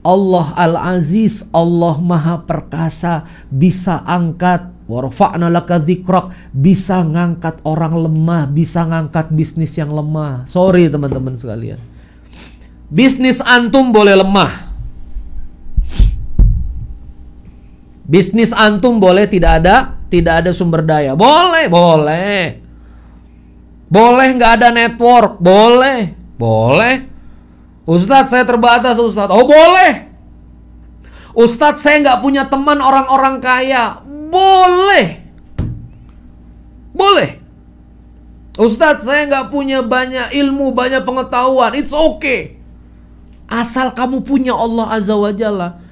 Allah Al-Aziz, Allah Maha Perkasa, bisa angkat. Warfa'na laka dzikrak, bisa ngangkat orang lemah, bisa ngangkat bisnis yang lemah. Sorry teman-teman sekalian, bisnis antum boleh lemah, bisnis antum boleh tidak ada sumber daya, boleh nggak ada network, boleh. Ustadz saya terbatas Ustadz, oh boleh. Ustadz saya nggak punya teman orang-orang kaya, boleh. Ustadz saya nggak punya banyak ilmu, banyak pengetahuan, it's okay. Asal kamu punya Allah Azza wa Jalla,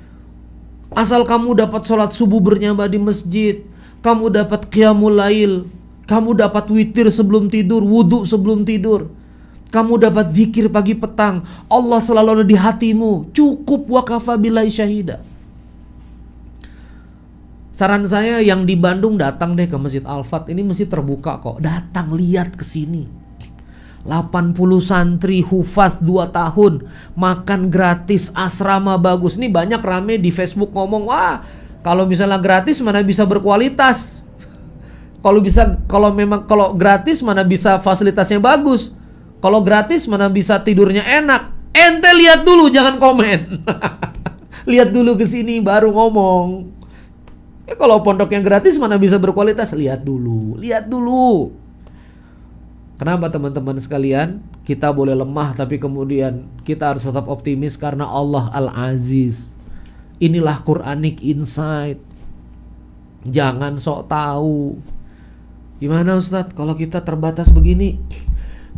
asal kamu dapat sholat subuh berjamaah di masjid, kamu dapat qiyamul lail, kamu dapat witir sebelum tidur, wudhu sebelum tidur, kamu dapat zikir pagi petang, Allah selalu ada di hatimu, cukup. Wa kafa billahi syahida. Saran saya yang di Bandung datang deh ke Masjid Al-Fat, ini masjid terbuka kok, datang lihat ke sini. 80 santri hufaz 2 tahun, makan gratis, asrama bagus. Ini banyak rame di Facebook ngomong, wah kalau misalnya gratis mana bisa berkualitas. Kalau gratis mana bisa fasilitasnya bagus. Kalau gratis mana bisa tidurnya enak. Ente lihat dulu, jangan komen. Lihat dulu ke sini baru ngomong. Kalau pondok yang gratis mana bisa berkualitas, lihat dulu. Kenapa teman-teman sekalian? Kita boleh lemah tapi kemudian kita harus tetap optimis karena Allah Al-Aziz. Inilah Quranic Insight. Jangan sok tahu. Gimana Ustadz kalau kita terbatas begini?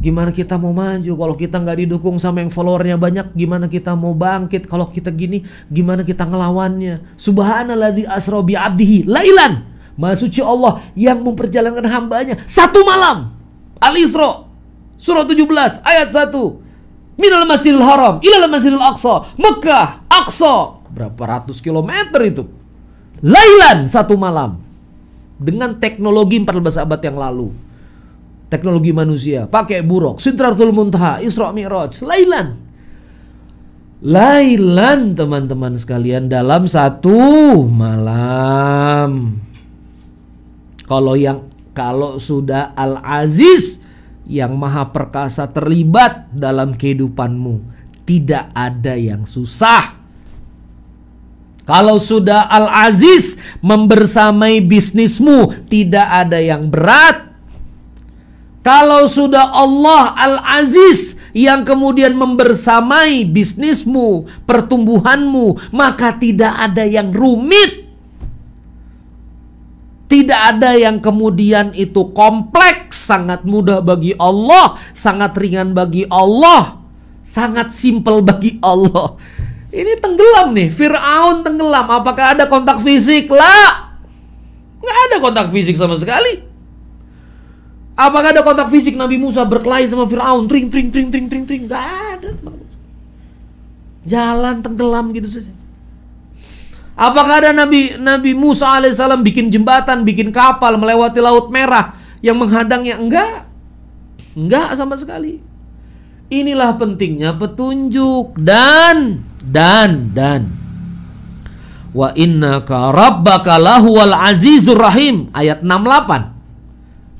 Gimana kita mau maju kalau kita nggak didukung sama yang followernya banyak? Gimana kita mau bangkit kalau kita gini? Gimana kita ngelawannya? Subhanalladzi asra bi 'abdihi lailan. Maha suci Allah yang memperjalankan hambanya satu malam. Al-Isra surah 17 ayat 1. Minal Masjidil Haram ilal Masjidil Aqsa. Mekah, Aqsa. Berapa ratus kilometer itu? Lailan, satu malam. Dengan teknologi 14 abad yang lalu. Teknologi manusia, pakai buruk, Sidratul Muntaha, Isra Mi'raj, lailan teman-teman sekalian, dalam satu malam. Kalau sudah Al-Aziz yang Maha Perkasa terlibat dalam kehidupanmu, tidak ada yang susah. Kalau sudah Al-Aziz membersamai bisnismu, tidak ada yang berat. Kalau sudah Allah Al-Aziz yang kemudian membersamai bisnismu, pertumbuhanmu, maka tidak ada yang rumit. Tidak ada yang kemudian itu kompleks, sangat mudah bagi Allah, sangat ringan bagi Allah, sangat simpel bagi Allah. Ini tenggelam nih, Fir'aun tenggelam. Apakah ada kontak fisik? Lah, nggak ada kontak fisik sama sekali. Apakah ada kontak fisik Nabi Musa berkelahi sama Fir'aun? Tring. Gak ada, teman-teman. Jalan tenggelam gitu saja. Apakah ada Nabi Musa alaihissalam bikin jembatan, bikin kapal melewati Laut Merah yang menghadangnya? Enggak sama sekali. Inilah pentingnya petunjuk dan wa innaka rabbaka lahuwal azizur rahim, ayat 68.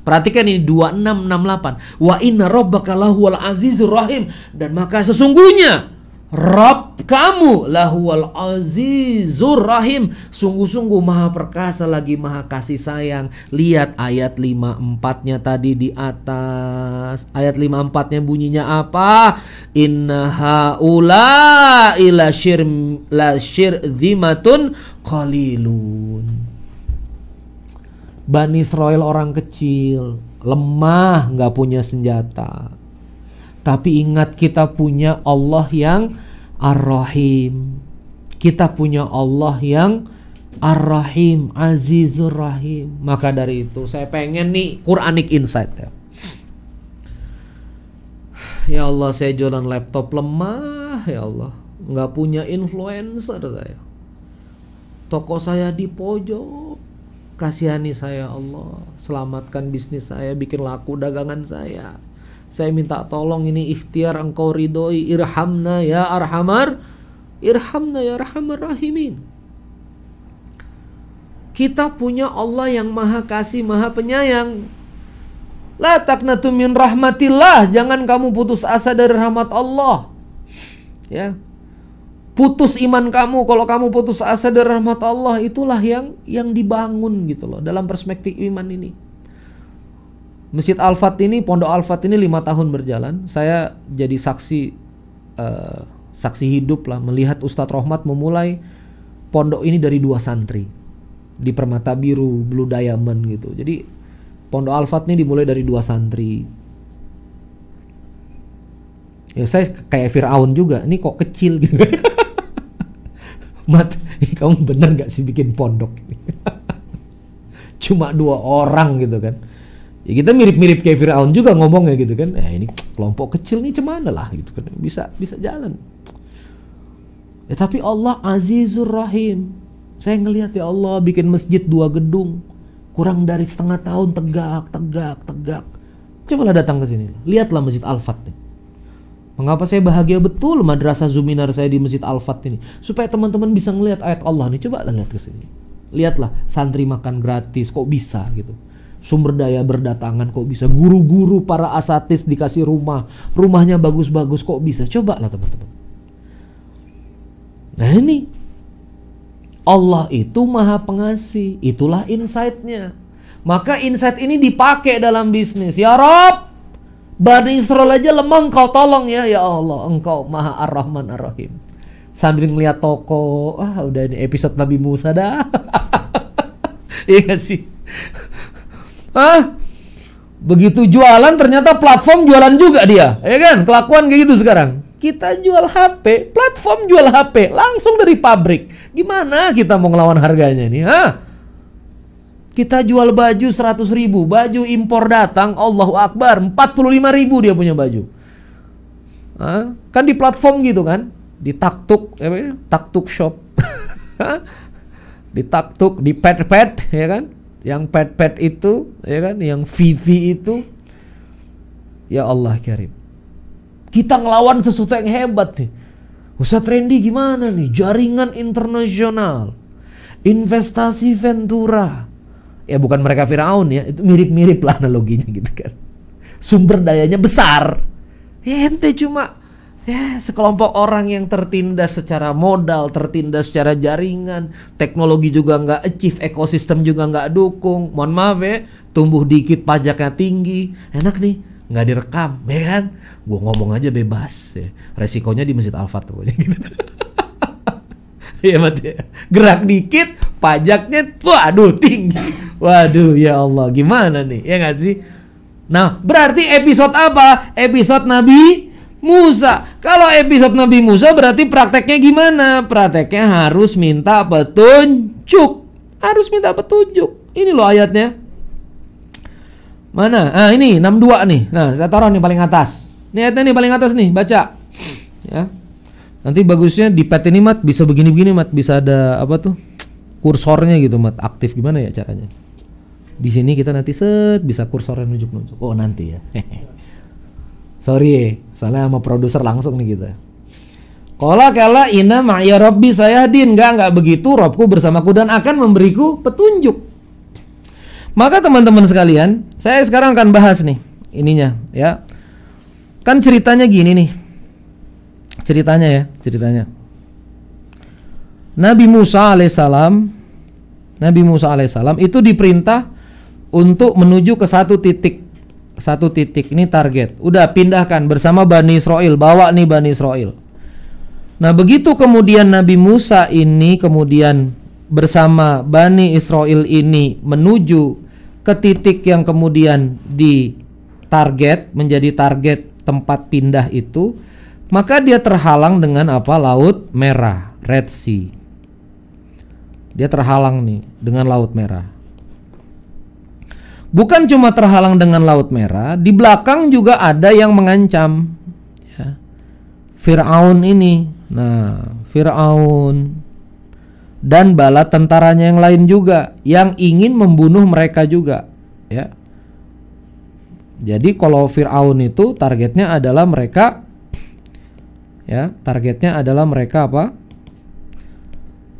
Perhatikan ini 2668. Wa inna rabbaka lahuwal azizur rahim, dan maka sesungguhnya Rabb kamu lahuwal azizur rahim, sungguh-sungguh Maha Perkasa lagi Maha Kasih Sayang. Lihat ayat 54-nya tadi di atas. Ayat 54-nya bunyinya apa? Inna haula ila syirzimatun qalilun. Bani Israel orang kecil, lemah, gak punya senjata. Tapi ingat, kita punya Allah yang Ar-Rahim. Kita punya Allah yang Ar-Rahim, Azizur Rahim. Maka dari itu saya pengen nih Quranic Insight ya. Ya Allah, saya jualan laptop lemah, ya Allah. Gak punya influencer saya. Toko saya di pojok. Kasihani saya Allah, selamatkan bisnis saya, bikin laku dagangan saya. Saya minta tolong, ini ikhtiar engkau ridhoi, irhamna ya arhamar Irhamna ya arhamar rahimin. Kita punya Allah yang maha kasih, maha penyayang. La taqnatu min rahmatillah. Jangan kamu putus asa dari rahmat Allah. Ya. Putus iman kamu kalau kamu putus asa dari rahmat Allah, itulah yang dibangun gitu loh dalam perspektif iman ini. Masjid Al-Fat ini, Pondok Al-Fat ini 5 tahun berjalan. Saya jadi saksi hidup lah melihat Ustadz Rohmat memulai pondok ini dari 2 santri di Permata Biru, Blue Diamond gitu. Jadi Pondok Al-Fat ini dimulai dari 2 santri. Ya saya kayak Fir'aun juga, ini kok kecil gitu. Mat, ini kamu bener gak sih bikin pondok ini? Cuma 2 orang gitu kan. Ya kita mirip-mirip kayak Fir'aun juga ngomongnya gitu kan. Ini kelompok kecil nih cemana lah gitu kan. Bisa jalan. Ya tapi Allah Azizur Rahim. Saya ngelihat ya Allah bikin masjid 2 gedung. Kurang dari setengah tahun tegak. Cobalah datang ke sini. Lihatlah Masjid Al-Fat nih. Mengapa saya bahagia betul madrasah Zuminar saya di Masjid Al-Fat ini? Supaya teman-teman bisa ngelihat ayat Allah nih. Coba lihat ke sini. Lihatlah santri makan gratis, kok bisa gitu. Sumber daya berdatangan kok bisa. Guru-guru para asatis dikasih rumah. Rumahnya bagus-bagus kok bisa. Cobalah teman-teman. Nah ini. Allah itu maha pengasih. Itulah insight-nya. Maka insight ini dipakai dalam bisnis. Ya Rob, Bani Israel aja lemah, engkau tolong ya. Ya Allah, engkau maha ar-Rahman ar-Rahim. Sambil ngeliat toko, udah ini episode Nabi Musa dah. Iya gak sih? Begitu jualan ternyata platform jualan juga dia. Ya kan? Kelakuan kayak gitu sekarang. Kita jual HP, platform jual HP langsung dari pabrik. Gimana kita mau ngelawan harganya nih? Kita jual baju 100.000, baju impor datang, Allahu Akbar, 45.000 dia punya baju. Kan di platform gitu kan, di Taktuk Shop, di Taktuk, di Pet, ya kan, yang Pet itu, ya kan, yang Vivi itu, ya Allah Karim. Kita ngelawan sesuatu yang hebat nih. Ustadz Randy gimana nih? Jaringan internasional, investasi Ventura. Ya bukan mereka Firaun ya, itu mirip-mirip lah analoginya gitu kan. Sumber dayanya besar. Ente cuma sekelompok orang yang tertindas secara modal, tertindas secara jaringan, teknologi juga nggak achieve, ekosistem juga nggak dukung. Mohon maaf ya, tumbuh dikit pajaknya tinggi, enak nih, nggak direkam, ya kan? Gue ngomong aja bebas, ya. Resikonya di Masjid Al-Fat pokoknya gitu. Iya mati. Gerak dikit, pajaknya, waduh tinggi. Waduh ya Allah, gimana nih? Ya nggak sih? Nah, berarti episode apa? Episode Nabi Musa. Kalau episode Nabi Musa berarti prakteknya gimana? Prakteknya harus minta petunjuk. Harus minta petunjuk. Ini loh ayatnya. Mana? Ini 62 nih. Nah, saya taruh nih paling atas. Ini ayatnya nih paling atas nih, baca. Ya. Nanti bagusnya di pet ini Mat bisa begini-begini Mat, bisa ada apa tuh? Kursornya gitu Mat, aktif gimana ya caranya? Di sini kita nanti bisa kursornya nunjuk-nunjuk. Oh, nanti ya. Sorry, soalnya sama produser langsung nih kita. Qala kala inna ma'iya rabbi sayahdin. Enggak begitu, Robku bersamaku dan akan memberiku petunjuk. Maka teman-teman sekalian, saya sekarang akan bahas nih ininya ya. Kan ceritanya gini nih. Ceritanya. Nabi Musa alaihissalam itu diperintah untuk menuju ke satu titik. Ini target. Udah pindahkan bersama Bani Israel, bawa nih Bani Israel. Nah, begitu kemudian Nabi Musa ini kemudian bersama Bani Israel ini menuju ke titik yang kemudian menjadi target tempat pindah itu, maka dia terhalang dengan apa? Laut Merah, Red Sea. Dia terhalang nih dengan Laut Merah. Bukan cuma terhalang dengan Laut Merah, di belakang juga ada yang mengancam. Ya. Fir'aun ini. Nah, Fir'aun dan bala tentaranya yang lain juga yang ingin membunuh mereka juga. Ya. Jadi kalau Fir'aun itu targetnya adalah mereka. Ya, targetnya adalah mereka apa?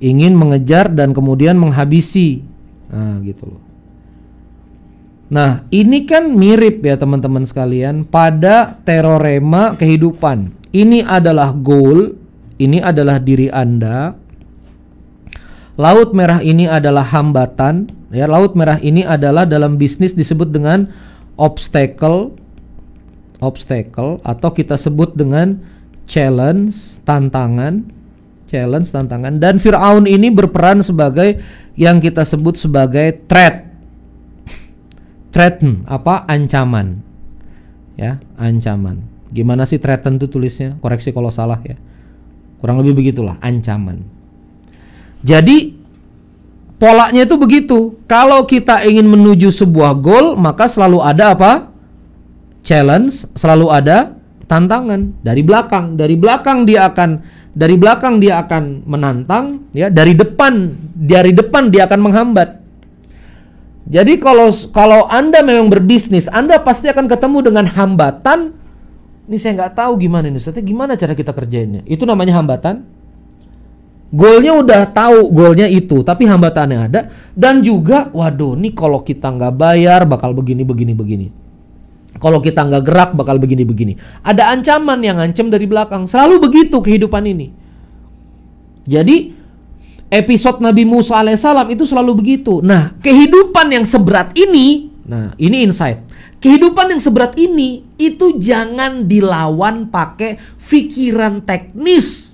ingin mengejar dan kemudian menghabisi. Nah, gitu loh. Nah, ini kan mirip ya teman-teman sekalian pada terorema kehidupan. Ini adalah goal, ini adalah diri Anda. Laut merah ini adalah hambatan, ya. Laut merah ini adalah dalam bisnis disebut dengan obstacle atau kita sebut dengan challenge, tantangan. Dan Firaun ini berperan sebagai yang kita sebut sebagai threaten, ancaman. Ya, ancaman. Gimana sih threaten itu tulisnya? Koreksi kalau salah ya. Kurang lebih begitulah, ancaman. Jadi polanya itu begitu. Kalau kita ingin menuju sebuah goal, maka selalu ada apa? Challenge, selalu ada tantangan dari belakang. Dari belakang dia akan menantang, ya. Dari depan dia akan menghambat. Jadi kalau Anda memang berbisnis, Anda pasti akan ketemu dengan hambatan. Ini saya nggak tahu gimana ini, Ustaz. Gimana cara kita kerjainnya? Itu namanya hambatan. Goalnya udah tahu, goalnya itu, tapi hambatannya ada. Dan juga, waduh, nih kalau kita nggak bayar bakal begini. Kalau kita nggak gerak bakal begini. Ada ancaman yang ngancem dari belakang. Selalu begitu kehidupan ini. Jadi episode Nabi Musa alaihissalam itu selalu begitu. Nah, kehidupan yang seberat ini, nah ini insight. Kehidupan yang seberat ini itu jangan dilawan pakai pikiran teknis.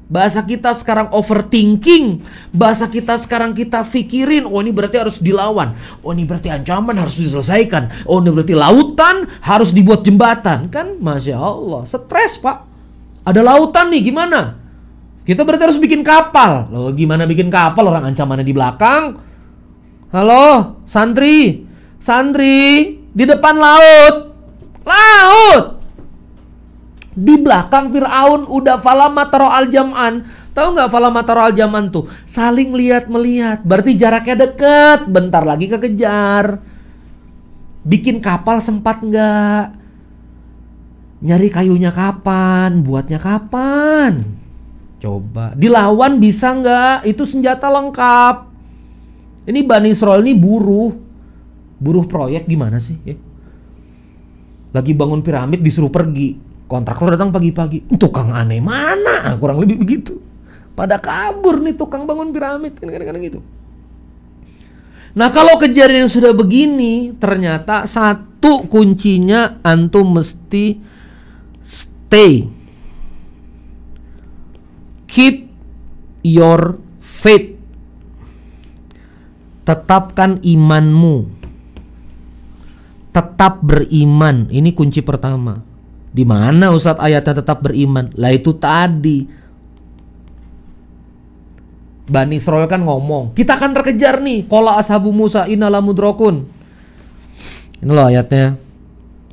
Bahasa kita sekarang overthinking. Bahasa kita sekarang kita pikirin, oh ini berarti harus dilawan. Oh ini berarti ancaman harus diselesaikan. Oh ini berarti lautan harus dibuat jembatan. Kan Masya Allah, stres Pak. Ada lautan nih, gimana? Kita berarti harus bikin kapal. Loh gimana bikin kapal, orang ancamannya di belakang? Halo santri di depan laut. Di belakang Fir'aun udah falama taro al-jam'an. Tahu nggak falama taro al-jam'an tuh? Saling lihat-melihat. Berarti jaraknya deket. Bentar lagi kekejar. Bikin kapal sempat nggak? Nyari kayunya kapan? Buatnya kapan? Coba. Dilawan bisa nggak? Itu senjata lengkap. Ini Bani Israil ini buruh proyek gimana sih? Lagi bangun piramid disuruh pergi. Kontraktor datang pagi-pagi, tukang aneh mana? Kurang lebih begitu. Pada kabur nih tukang bangun piramid, kadang-kadang gitu. Nah kalau kejadian sudah begini, ternyata satu kuncinya antum mesti stay. Keep your faith. Tetapkan imanmu. Tetap beriman. Ini kunci pertama. Di mana Ustadz ayatnya tetap beriman? Lah itu tadi. Bani Israil kan ngomong, kita akan terkejar nih. Qala ashabu Musa inna lamudrakun. Ini loh ayatnya.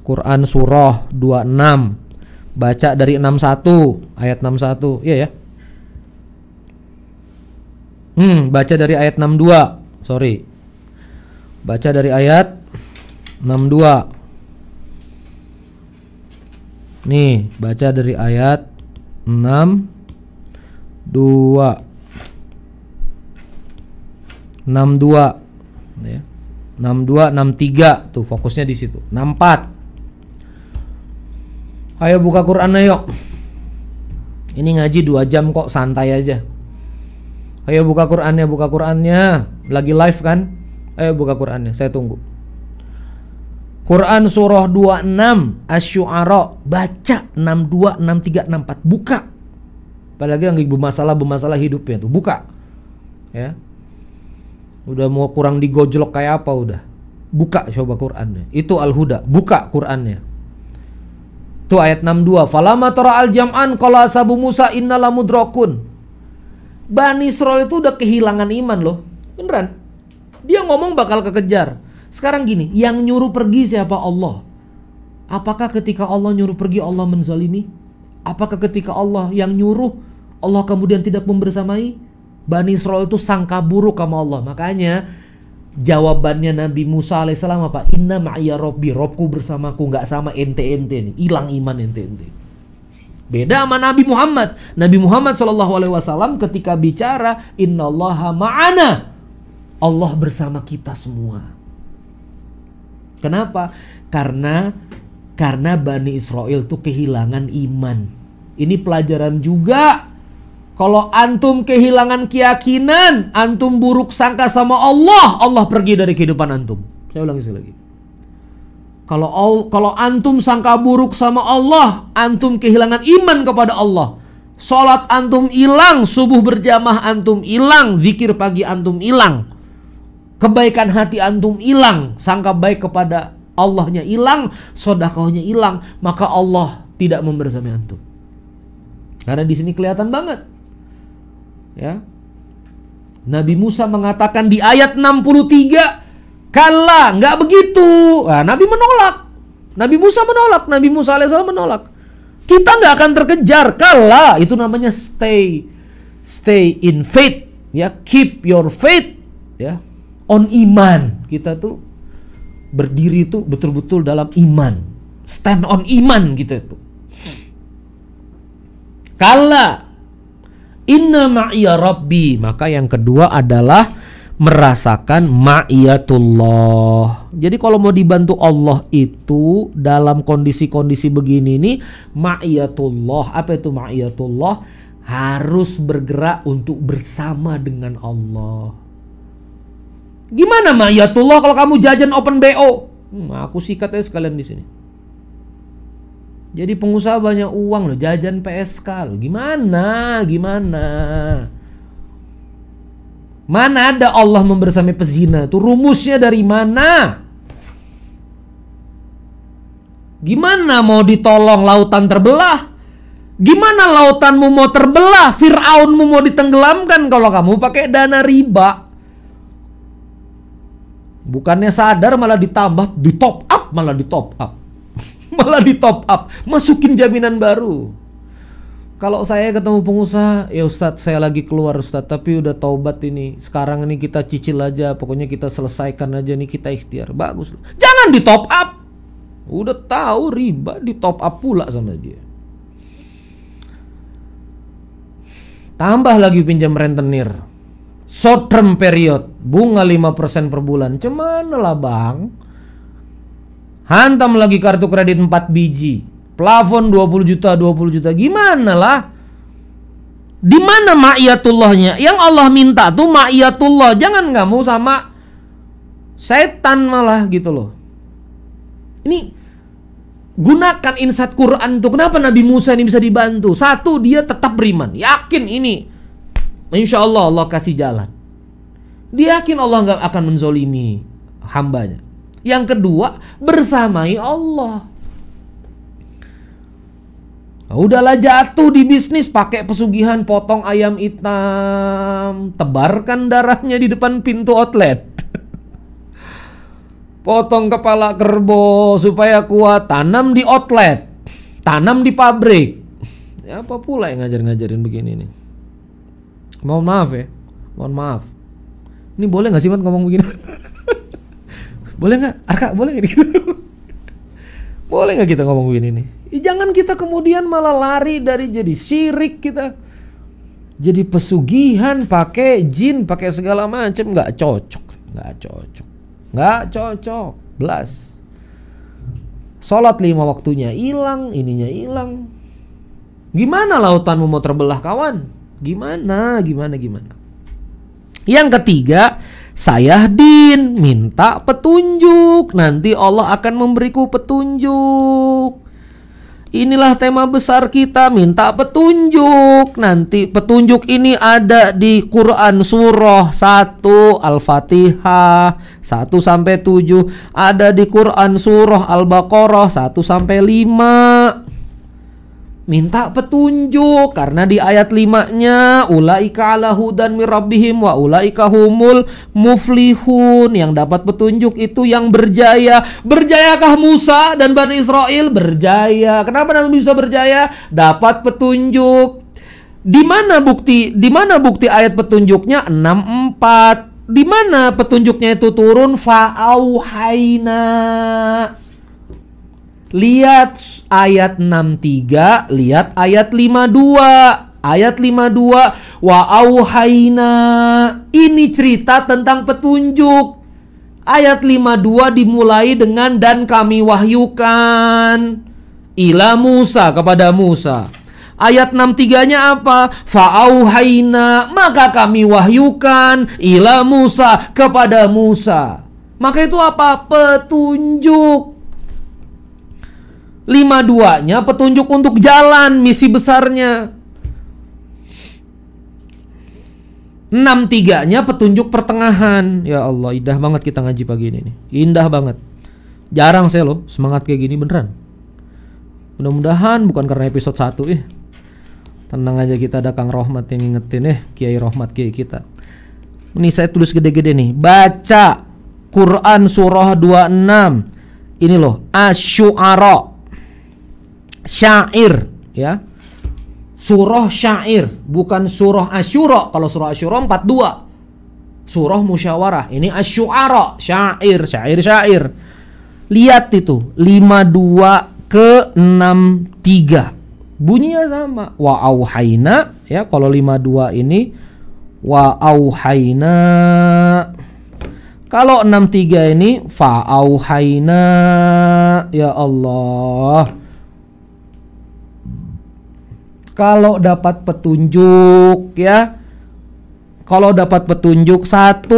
Quran surah 26. Baca dari 61, ayat 61. Iya ya. Baca dari ayat 62. Sorry. Baca dari ayat 62. Nih, baca dari ayat 62. 62 ya. 62 63 tuh fokusnya di situ. 64. Ayo buka Quran ayo. Ini ngaji 2 jam kok, santai aja. Ayo buka Qurannya. Lagi live kan? Ayo buka Qurannya, saya tunggu. Quran surah 26 Asy-Syu'ara, baca 62, 63, 64, buka. Apalagi yang bermasalah hidupnya tuh, buka. Ya. Udah mau kurang digojlok kayak apa udah. Buka coba Qurannya. Itu Al-Huda, buka Qurannya. Tuh ayat 62, falamma tara al-jam'an qala ashabu Musa inna lamudrakun. Bani Israil itu udah kehilangan iman loh. Beneran. Dia ngomong bakal kekejar. Sekarang gini, yang nyuruh pergi siapa? Allah. Apakah ketika Allah nyuruh pergi Allah menzalimi? Apakah ketika Allah yang nyuruh Allah kemudian tidak membersamai? Bani Israil itu sangka buruk sama Allah. Makanya jawabannya Nabi Musa alaihissalam apa? Inna ma'iyya Robbi, Robku bersamaku, nggak sama ente-ente nih. Hilang iman ente-ente. Beda sama Nabi Muhammad. Nabi Muhammad SAW ketika bicara, innallaha ma'ana, Allah bersama kita semua. Kenapa? Karena Bani Israel tuh kehilangan iman. Ini pelajaran juga. Kalau antum kehilangan keyakinan, antum buruk sangka sama Allah, Allah pergi dari kehidupan antum. Saya ulangi sekali lagi. Kalau antum sangka buruk sama Allah, antum kehilangan iman kepada Allah. Salat antum hilang, subuh berjamaah antum hilang, zikir pagi antum hilang. Kebaikan hati antum hilang, sangka baik kepada Allahnya hilang, sedekahnya hilang, maka Allah tidak membersamai antum. Karena di sini kelihatan banget. Ya. Nabi Musa mengatakan di ayat 63, kalla, nggak begitu. Nah, Nabi menolak. Nabi Musa menolak. Nabi Musa alaihissalam menolak. Kita nggak akan terkejar. Kalla, itu namanya stay in faith. Ya, keep your faith. Ya, on iman. Kita tuh berdiri tuh betul-betul dalam iman. Stand on iman gitu itu. Kalla, inna ma'iya rabbi. Maka yang kedua adalah merasakan ma'iyatullah. Jadi kalau mau dibantu Allah itu dalam kondisi-kondisi begini nih, ma'iyatullah. Apa itu ma'iyatullah? Harus bergerak untuk bersama dengan Allah. Gimana ma'iyatullah kalau kamu jajan open BO? Aku sikat aja sekalian di sini. Jadi pengusaha banyak uang loh, jajan PSK loh. Gimana? Mana ada Allah membersamai pezina? Itu rumusnya dari mana? Gimana mau ditolong lautan terbelah? Gimana lautanmu mau terbelah? Fir'aunmu mau ditenggelamkan kalau kamu pakai dana riba? Bukannya sadar malah ditambah, di top up. Malah di top up, masukin jaminan baru. Kalau saya ketemu pengusaha, ya Ustadz saya lagi keluar Ustadz, tapi udah taubat ini. Sekarang ini kita cicil aja, pokoknya kita selesaikan aja nih, kita ikhtiar. Bagus. Jangan di top up. Udah tahu riba, di top up pula sama dia. Tambah lagi pinjam rentenir. Short term period, bunga 5% per bulan. Cemana lah bang? Hantam lagi kartu kredit 4 biji. Plafon 20 juta. Gimana lah? Di mana ma'iyatullahnya? Yang Allah minta tuh ma'iyatullah. Jangan kamu sama setan malah gitu loh. Ini gunakan insight Quran tuh. Kenapa Nabi Musa ini bisa dibantu? Satu, dia tetap beriman. Yakin ini, insya Allah Allah kasih jalan. Dia yakin Allah gak akan menzolimi hambanya. Yang kedua, bersamai Allah. Udahlah jatuh di bisnis, pakai pesugihan, potong ayam hitam, tebarkan darahnya di depan pintu outlet. Potong kepala kerbau supaya kuat, tanam di outlet, tanam di pabrik. Ya, apa pula yang ngajarin begini nih? Mohon maaf ya, mohon maaf. Ini boleh gak sih Mat ngomong begini? Boleh nggak? Arka, boleh nggak gitu? Boleh nggak kita ngomong begini nih? Jangan kita kemudian malah lari dari jadi syirik kita. Jadi pesugihan, pakai jin, pakai segala macam. Nggak cocok. Belas. Sholat 5 waktunya hilang, ininya hilang. Gimana lautanmu mau terbelah kawan? Gimana? Yang ketiga, Sayahdin, minta petunjuk. Nanti Allah akan memberiku petunjuk. Inilah tema besar kita, minta petunjuk. Nanti petunjuk ini ada di Quran surah 1 Al-Fatihah 1-7, ada di Quran surah Al-Baqarah 1-5. Minta petunjuk karena di ayat 5-nya ulaika ala hudan mir rabbihim wa ulaika humul muflihun. Yang dapat petunjuk itu yang berjaya. Berjayakah Musa dan Bani Israel? Berjaya. Kenapa Nabi Musa berjaya? Dapat petunjuk. Di mana bukti ayat petunjuknya? 6:4. Di mana petunjuknya itu turun? Fa'auhaina. Lihat ayat 63, lihat ayat 52. Ayat 52, wa auhayna. Ini cerita tentang petunjuk. Ayat 52 dimulai dengan dan kami wahyukan ila Musa, kepada Musa. Ayat 63-nya apa? Fa'auhayna, maka kami wahyukan ila Musa, kepada Musa. Maka itu apa? Petunjuk. 52-nya petunjuk untuk jalan, misi besarnya. 63-nya petunjuk pertengahan. Ya Allah, indah banget kita ngaji pagi ini nih. Indah banget. Jarang saya loh semangat kayak gini beneran. Mudah-mudahan bukan karena episode 1 Tenang aja, kita ada Kang Rohmat yang ngingetin Kiai Rohmat, Kiai kita. Ini saya tulis gede-gede nih. Baca Quran surah 26. Ini loh, Asy-Syu'ara. Syair, ya. Surah syair, bukan surah Asyura. Kalau surah Asyura 42. Surah musyawarah. Ini Asy-Syu'ara, syair. Lihat itu 52 ke 63. Bunyinya sama. Wa auhayna, ya. Kalau 52 ini wa auhayna. Kalau 63 ini fa auhayna. Ya Allah. Kalau dapat petunjuk, ya. Kalau dapat petunjuk 1,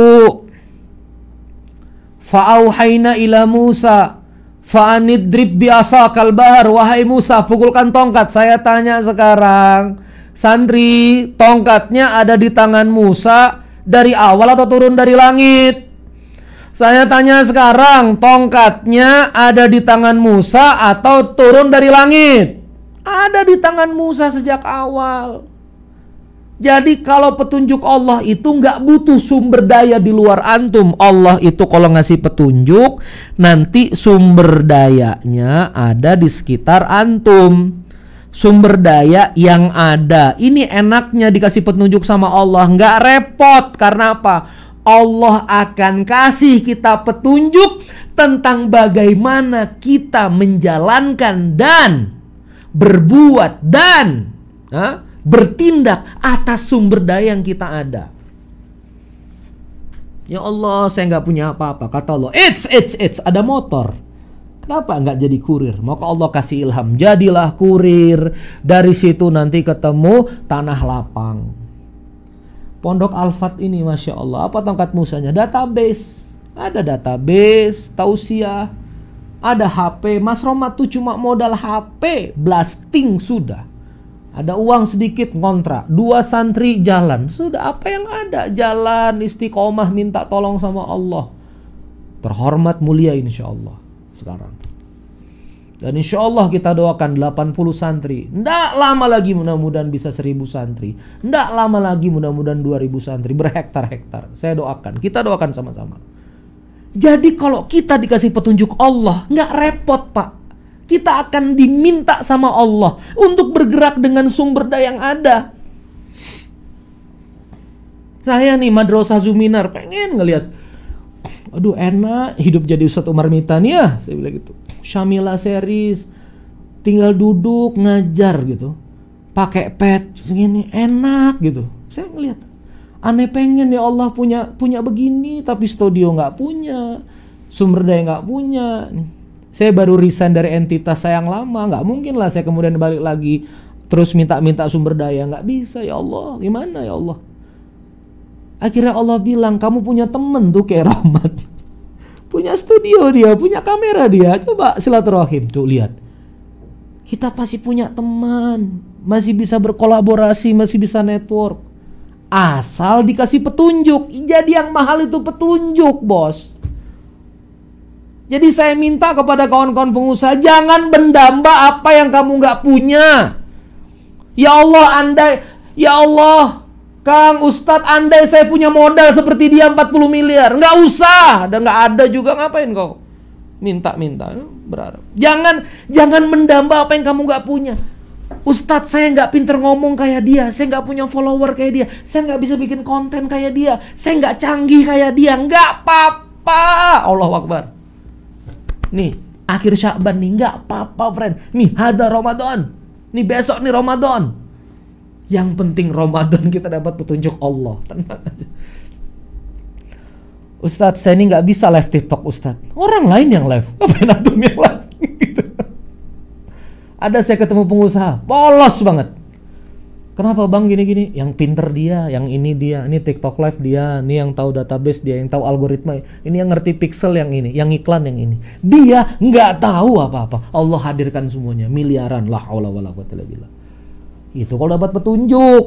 fa'auhayna ila Musa fa'anidrib bi'asakal bahar. Wahai Musa, pukulkan tongkat. Saya tanya sekarang, santri, tongkatnya ada di tangan Musa dari awal atau turun dari langit? Saya tanya sekarang, tongkatnya ada di tangan Musa atau turun dari langit? Ada di tangan Musa sejak awal. Jadi kalau petunjuk Allah itu nggak butuh sumber daya di luar antum. Allah itu kalau ngasih petunjuk, nanti sumber dayanya ada di sekitar antum. Sumber daya yang ada. Ini enaknya dikasih petunjuk sama Allah, nggak repot. Karena apa? Allah akan kasih kita petunjuk tentang bagaimana kita menjalankan dan berbuat dan bertindak atas sumber daya yang kita ada. Ya Allah, saya nggak punya apa-apa. Kata Allah, it's ada motor. Kenapa nggak jadi kurir? Maka Allah kasih ilham, jadilah kurir. Dari situ nanti ketemu tanah lapang. Pondok Al-Fat ini, Masya Allah, apa tongkat musanya? Database. Ada database, tausiah. Ada HP, Mas Romat tuh cuma modal HP, blasting sudah. Ada uang sedikit ngontrak, 2 santri jalan. Sudah, apa yang ada? Jalan, istiqomah, minta tolong sama Allah. Terhormat, mulia insya Allah sekarang. Dan insya Allah kita doakan 80 santri. Nggak lama lagi mudah-mudahan bisa 1000 santri. Nggak lama lagi mudah-mudahan 2000 santri, berhektar-hektar. Saya doakan, kita doakan sama-sama. Jadi kalau kita dikasih petunjuk Allah, nggak repot Pak. Kita akan diminta sama Allah untuk bergerak dengan sumber daya yang ada. Saya nih Madrasah Zuminar pengen ngelihat, aduh enak hidup jadi Ustadz Umar Mitan ya. Saya bilang gitu. Syamila series, tinggal duduk ngajar gitu, pakai pet segini enak gitu. Saya ngelihat. Aneh pengen ya Allah punya begini, tapi studio nggak punya, sumber daya nggak punya. Saya baru resign dari entitas saya yang lama, nggak mungkin lah saya kemudian balik lagi terus minta sumber daya, nggak bisa ya Allah. Gimana ya Allah? Akhirnya Allah bilang, kamu punya temen tuh kayak Rahmat, punya studio dia, punya kamera dia. Coba silaturahim tuh lihat. Kita pasti punya teman, masih bisa berkolaborasi, masih bisa network. Asal dikasih petunjuk. Jadi yang mahal itu petunjuk, bos. Jadi saya minta kepada kawan-kawan pengusaha, jangan mendamba apa yang kamu nggak punya. Ya Allah, Kang Ustadz, andai saya punya modal seperti dia 40 miliar. Nggak usah, dan nggak ada juga, ngapain kau minta berharap. Jangan mendamba apa yang kamu nggak punya. Ustadz, saya nggak pinter ngomong kayak dia, saya nggak punya follower kayak dia, saya nggak bisa bikin konten kayak dia, saya nggak canggih kayak dia. Nggak apa-apa. Allahu Akbar. Nih, akhir Sya'ban nih, nggak apa-apa friend. Nih ada Ramadan, nih besok nih Ramadan. Yang penting Ramadan kita dapat petunjuk Allah. Tenang aja. Ustadz, saya ini nggak bisa live TikTok Ustadz. Orang lain yang live, ngapain antum yang live? Gitu. Ada saya ketemu pengusaha, polos banget. Kenapa bang gini-gini? Yang pinter dia, yang ini dia, ini TikTok live dia, ini yang tahu database dia, yang tahu algoritma, ini yang ngerti pixel yang ini, yang iklan yang ini. Dia nggak tahu apa-apa. Allah hadirkan semuanya, miliaran, la haula wala quwwata illa billah. Itu kalau dapat petunjuk.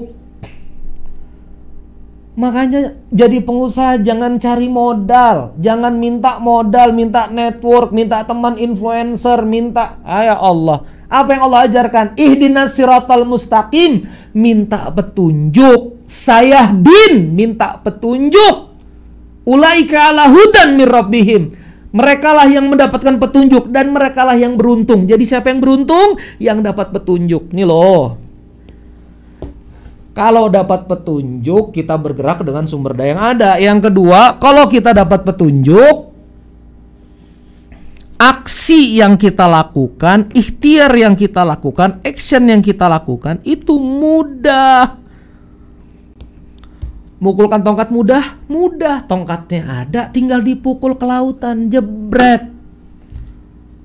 Makanya jadi pengusaha jangan cari modal, jangan minta modal, minta network, minta teman influencer, minta ya Allah. Apa yang Allah ajarkan? Ihdinas siratal mustaqim, minta petunjuk. Sayahdin, minta petunjuk. Ulaika ala hudan mir rabbihim. Merekalah yang mendapatkan petunjuk dan merekalah yang beruntung. Jadi siapa yang beruntung? Yang dapat petunjuk. Nih loh. Kalau dapat petunjuk, kita bergerak dengan sumber daya yang ada. Yang kedua, kalau kita dapat petunjuk, aksi yang kita lakukan, ikhtiar yang kita lakukan, action yang kita lakukan, itu mudah. Mukulkan tongkat mudah? Mudah. Tongkatnya ada, tinggal dipukul ke lautan, jebret.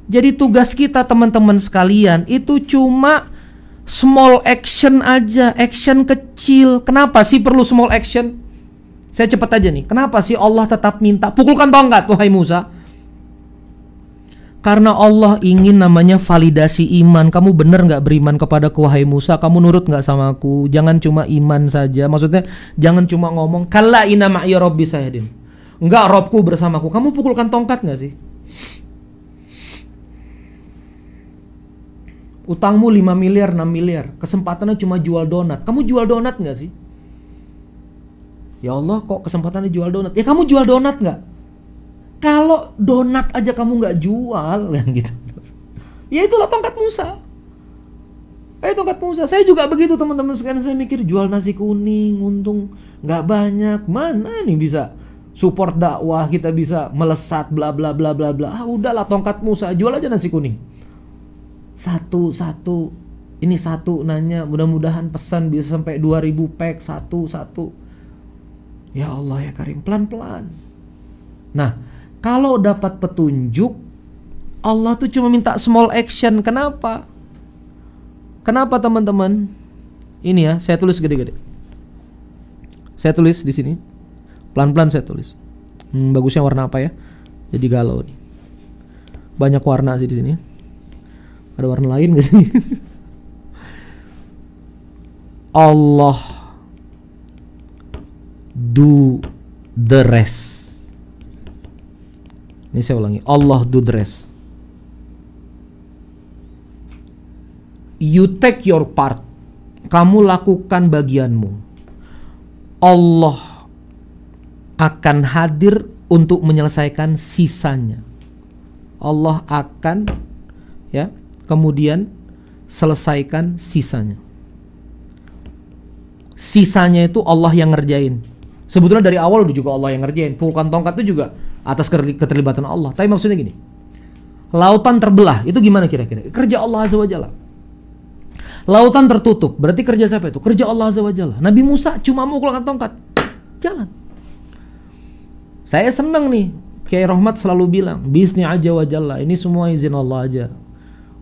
Jadi tugas kita teman-teman sekalian, itu cuma small action aja, action kecil. Kenapa sih perlu small action? Saya cepat aja nih. Kenapa sih Allah tetap minta pukulkan tongkat wahai Musa? Karena Allah ingin namanya validasi iman. Kamu benar nggak beriman kepadaku wahai Musa? Kamu nurut nggak sama aku? Jangan cuma iman saja. Maksudnya jangan cuma ngomong kalla inna ma'iya rabbi sayadin. Enggak, Robku bersamaku. Kamu pukulkan tongkat nggak sih? Utangmu 5 miliar, 6 miliar. Kesempatannya cuma jual donat. Kamu jual donat nggak sih? Ya Allah, kok kesempatannya jual donat? Ya kamu jual donat nggak? Kalau donat aja kamu nggak jual, yang gitu. Ya itulah tongkat Musa. Tongkat Musa. Saya juga begitu teman-teman sekalian. Saya mikir jual nasi kuning, untung nggak banyak. Mana nih bisa support dakwah, kita bisa melesat, bla bla bla bla bla. Udahlah tongkat Musa, jual aja nasi kuning. Satu. Ini satu nanya, mudah-mudahan pesan bisa sampai 2000 pack satu. Ya Allah ya Karim, pelan-pelan. Nah, kalau dapat petunjuk, Allah tuh cuma minta small action. Kenapa? Kenapa teman-teman? Ini ya, saya tulis gede-gede. Saya tulis di sini. Pelan-pelan saya tulis. Bagusnya warna apa ya? Jadi galau nih. Banyak warna sih di sini. Ada warna lain gak sih? Allah do the rest. Ini saya ulangi. Allah do the rest. You take your part. Kamu lakukan bagianmu. Allah akan hadir untuk menyelesaikan sisanya. Allah akan kemudian selesaikan sisanya. Sisanya itu Allah yang ngerjain. Sebetulnya dari awal juga Allah yang ngerjain. Pukulkan tongkat itu juga atas keterlibatan Allah. Tapi maksudnya gini, lautan terbelah itu gimana kira-kira? Kerja Allah Azza wa Jalla. Lautan tertutup, berarti kerja siapa itu? Kerja Allah Azza wa Jalla. Nabi Musa cuma mukulkan tongkat, jalan. Saya seneng nih, Kiai Rahmat selalu bilang, bisni aja wa jalla. Ini semua izin Allah aja.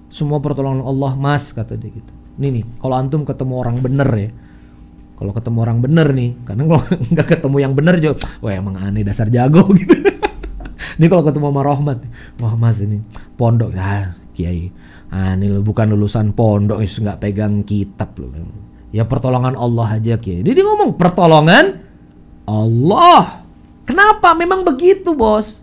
Semua pertolongan Allah mas, kata dia gitu. Nih kalau antum ketemu orang bener ya, kalau ketemu orang bener nih, karena kalau nggak ketemu yang bener juga, wah emang aneh dasar jago gitu. Ini kalau ketemu sama Rahmat, wah mas ini pondok, Kiai, aneh lo bukan lulusan pondok, nggak pegang kitab lo. Ya pertolongan Allah aja Kiai. Dia ngomong pertolongan Allah. Kenapa? Memang begitu bos.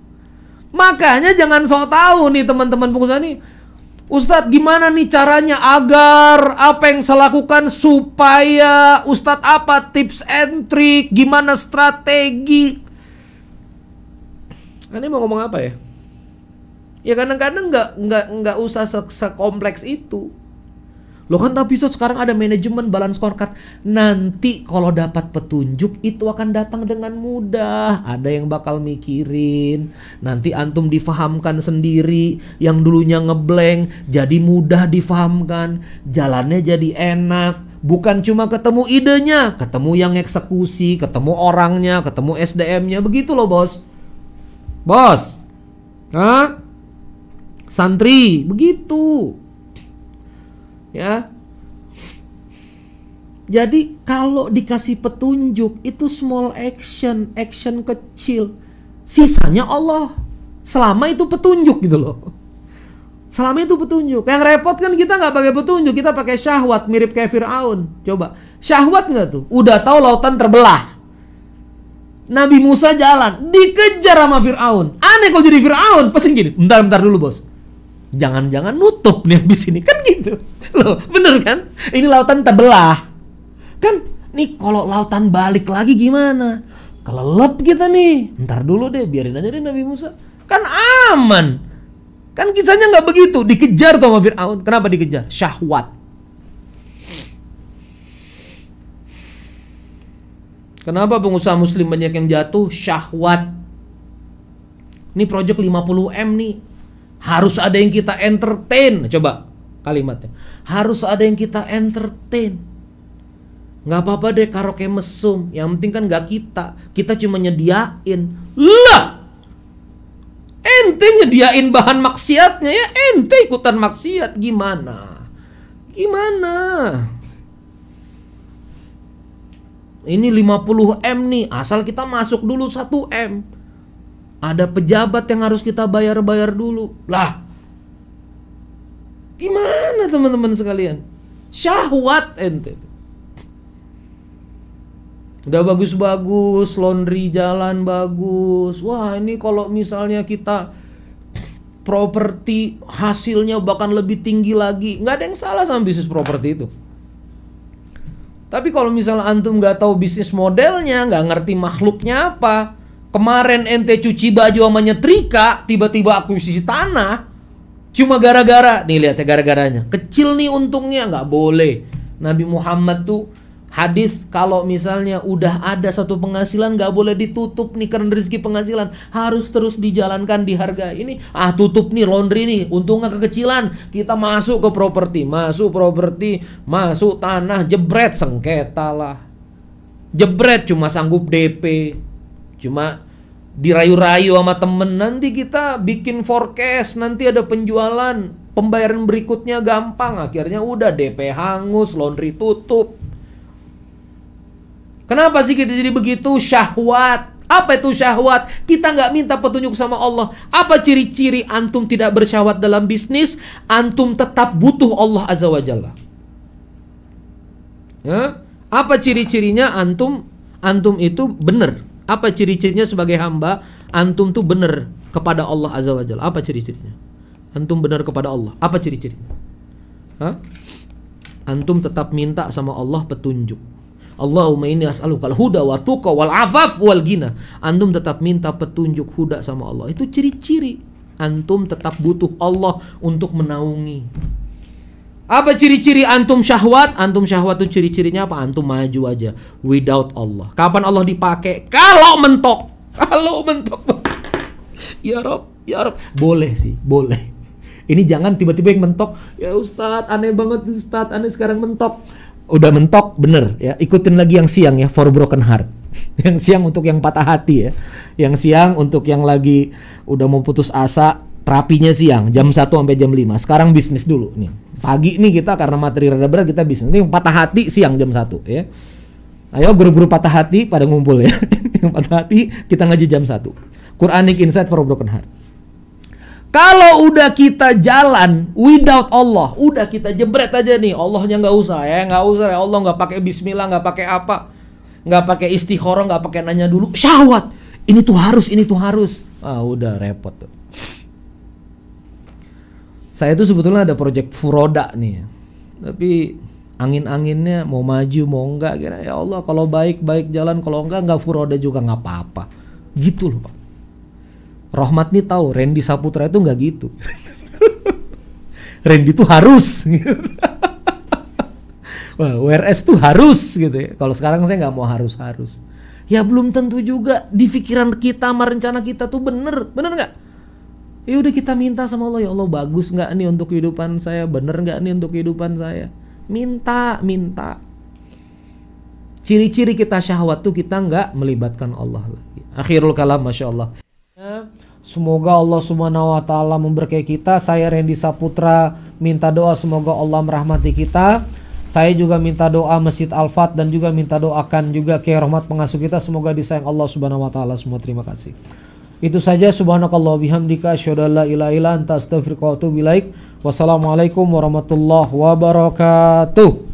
Makanya jangan sok tahu nih teman-teman pengusaha nih. Ustadz gimana nih caranya agar apa yang saya lakukan supaya Ustadz apa tips and trick, gimana strategi? Ini mau ngomong apa ya? Ya kadang-kadang nggak usah sekompleks itu. Loh kan tapi Ustaz sekarang ada manajemen balance scorecard. Nanti kalau dapat petunjuk itu akan datang dengan mudah. Ada yang bakal mikirin. Nanti antum difahamkan sendiri. Yang dulunya ngeblank jadi mudah difahamkan. Jalannya jadi enak. Bukan cuma ketemu idenya, ketemu yang eksekusi, ketemu orangnya, ketemu SDM-nya. Begitu loh bos. Bos. Hah? Santri, begitu. Ya. Jadi kalau dikasih petunjuk itu small action, action kecil. Sisanya Allah. Selama itu petunjuk gitu loh. Selama itu petunjuk. Yang repot kan kita nggak pakai petunjuk, kita pakai syahwat, mirip kayak Fir'aun. Coba, syahwat nggak tuh? Udah tahu lautan terbelah. Nabi Musa jalan, dikejar sama Fir'aun. Aneh kalau jadi Fir'aun, pasti gini. Bentar dulu bos. Jangan-jangan nutup nih habis ini kan gitu. Loh, bener kan? Ini lautan terbelah. Kan nih kalau lautan balik lagi gimana? Kelelep kita nih. Bentar dulu deh, biarin aja deh Nabi Musa. Kan aman. Kan kisahnya nggak begitu. Dikejar tuh sama Fir'aun. Kenapa dikejar? Syahwat. Kenapa pengusaha muslim banyak yang jatuh? Syahwat. Ini project 50M nih. Harus ada yang kita entertain. Coba kalimatnya. Harus ada yang kita entertain. Nggak apa-apa deh karaoke mesum. Yang penting kan nggak kita. Kita cuma nyediain. Lah! Ente nyediain bahan maksiatnya ya. Ente ikutan maksiat. Gimana? Ini 50M nih. Asal kita masuk dulu 1M. Ada pejabat yang harus kita bayar-bayar dulu. Lah, gimana teman-teman sekalian? Syahwat ente. Udah bagus-bagus, laundry jalan bagus. Wah, ini kalau misalnya kita properti hasilnya bahkan lebih tinggi lagi. Nggak ada yang salah sama bisnis properti itu. Tapi kalau misalnya antum nggak tahu bisnis modelnya, nggak ngerti makhluknya apa. Kemarin ente cuci baju sama nyetrika, tiba-tiba akuisisi tanah. Cuma gara-gara, nih lihat ya gara-garanya. Kecil nih untungnya, nggak boleh. Nabi Muhammad tuh hadis kalau misalnya udah ada satu penghasilan nggak boleh ditutup nih karena rezeki penghasilan. Harus terus dijalankan, dihargai. Ini tutup nih laundry nih, untungnya kekecilan. Kita masuk ke properti, masuk tanah, jebret sengketa lah. Jebret cuma sanggup DP. Cuma dirayu-rayu sama temen, nanti kita bikin forecast, nanti ada penjualan, pembayaran berikutnya gampang, akhirnya udah DP hangus, laundry tutup. Kenapa sih kita jadi begitu? Syahwat. Apa itu syahwat? Kita nggak minta petunjuk sama Allah. Apa ciri-ciri antum tidak bersyahwat dalam bisnis? Antum tetap butuh Allah Azza wa Jalla. Ya? Apa ciri-cirinya antum itu benar? Apa ciri-cirinya sebagai hamba? Antum tuh benar kepada Allah Azza wa Jalla. Apa ciri-cirinya? Antum benar kepada Allah. Apa ciri-cirinya? Antum tetap minta sama Allah petunjuk. Allahumma inni as'alukal huda wa tuqa wal afaf wal ghina. Antum tetap minta petunjuk huda sama Allah. Itu ciri-ciri antum tetap butuh Allah untuk menaungi. Apa ciri-ciri antum syahwat? Antum syahwat itu ciri-cirinya apa? Antum maju aja without Allah. Kapan Allah dipakai? Kalau mentok. Ya Rob. Boleh sih, boleh. Ini jangan tiba-tiba yang mentok. Ya Ustadz, aneh banget Ustadz, aneh sekarang mentok. Udah mentok, bener ya. Ikutin lagi yang siang ya, for broken heart. Yang siang untuk yang patah hati ya. Yang siang untuk yang lagi udah mau putus asa, terapinya siang, jam 1 sampai jam 5. Sekarang bisnis dulu nih. Pagi nih kita karena materi rada berat kita bisnis. Ini patah hati siang jam 1 ya. Ayo guru-guru patah hati pada ngumpul ya. Yang patah hati kita ngaji jam 1. Quranic Insight for a Broken Heart. Kalau udah kita jalan without Allah, udah kita jebret aja nih. Allahnya nggak usah ya Allah, nggak pakai bismillah, nggak pakai apa, nggak pakai istikharah, nggak pakai nanya dulu. Syahwat. Ini tuh harus. Udah repot tuh. Saya tuh sebetulnya ada project furoda nih, tapi angin-anginnya mau maju mau enggak, kira ya Allah kalau baik jalan, kalau enggak furoda juga nggak apa-apa, gitu loh Pak. Rohmat nih tahu, Randy Saputra itu nggak gitu. Randy tuh harus. Wah, WRS tuh harus gitu ya. Kalau sekarang saya nggak mau harus. Ya belum tentu juga di pikiran kita sama rencana kita tuh bener nggak? Ya udah kita minta sama Allah, ya Allah bagus nggak nih untuk kehidupan saya, bener nggak nih untuk kehidupan saya. Minta. Ciri-ciri kita syahwat tuh kita nggak melibatkan Allah lagi. Akhirul kalam, masya Allah. Semoga Allah Subhanahu wa taala memberkahi kita. Saya Randy Saputra minta doa semoga Allah merahmati kita. Saya juga minta doa Masjid Al-Fat dan juga minta doakan juga Kiai Rahmat pengasuh kita, semoga disayang Allah Subhanahu wa taala semua. Terima kasih. Itu saja, subhanakallah bihamdika asyhadu an la ilaha illa anta astaghfiruka wa atubu ilaik. Wassalamualaikum warahmatullahi wabarakatuh.